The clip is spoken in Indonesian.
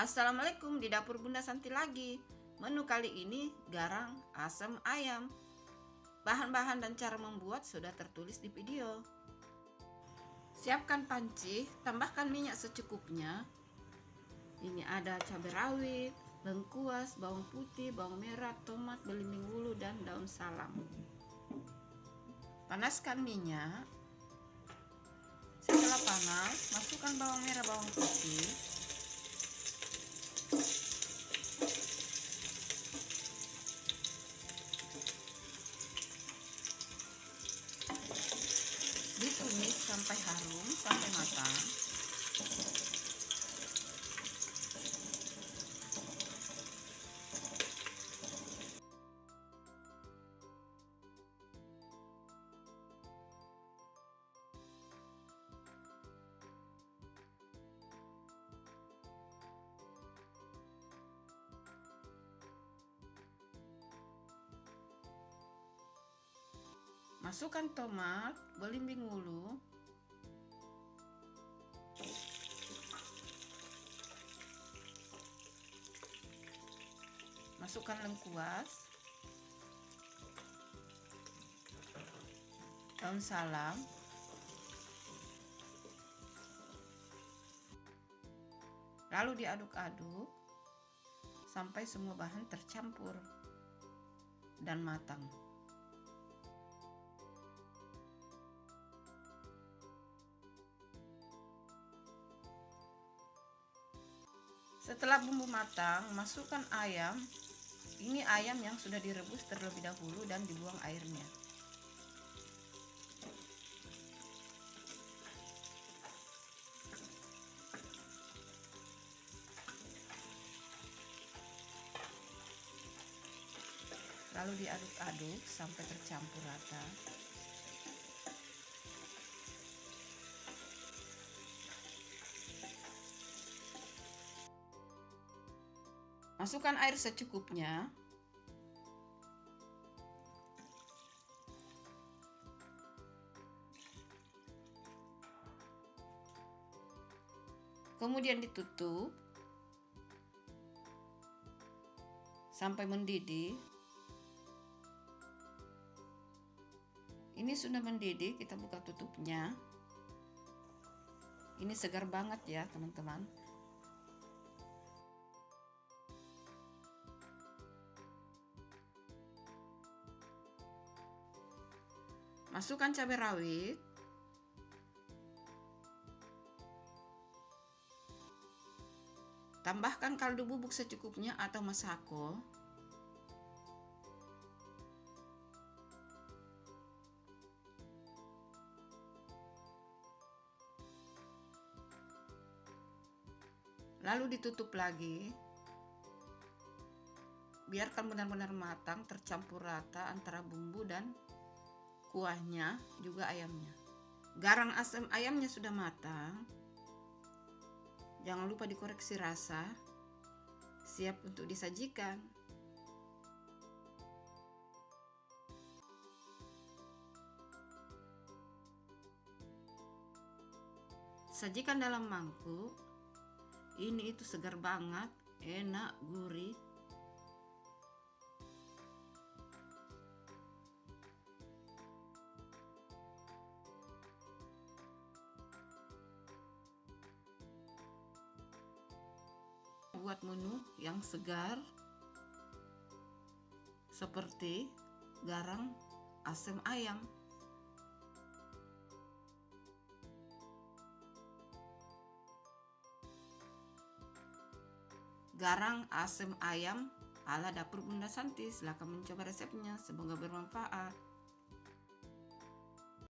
Assalamualaikum, di dapur Bunda Santi lagi. Menu kali ini garang asam ayam. Bahan-bahan dan cara membuat sudah tertulis di video. Siapkan panci, tambahkan minyak secukupnya. Ini ada cabai rawit, lengkuas, bawang putih, bawang merah, tomat, belimbing wulu, dan daun salam. Panaskan minyak. Setelah panas, masukkan bawang merah, bawang putih, ditumis sampai harum, sampai matang. Masukkan tomat, belimbing wulu, masukkan lengkuas, daun salam, lalu diaduk-aduk sampai semua bahan tercampur dan matang. Setelah bumbu matang, masukkan ayam. Ini ayam yang sudah direbus terlebih dahulu dan dibuang airnya. Lalu diaduk-aduk sampai tercampur rata. Masukkan air secukupnya. Kemudian ditutup sampai mendidih. Ini sudah mendidih, kita buka tutupnya. Ini segar banget ya, teman-teman. Masukkan cabai rawit, tambahkan kaldu bubuk secukupnya atau masako, lalu ditutup lagi. Biarkan benar-benar matang, tercampur rata antara bumbu dan kuahnya, juga ayamnya. Garang asam ayamnya sudah matang. Jangan lupa dikoreksi rasa. Siap untuk disajikan. Sajikan dalam mangkuk. Ini itu segar banget, enak, gurih. Buat menu yang segar seperti garang asam ayam. Garang asam ayam ala dapur Bunda Santi. Silahkan mencoba resepnya, semoga bermanfaat.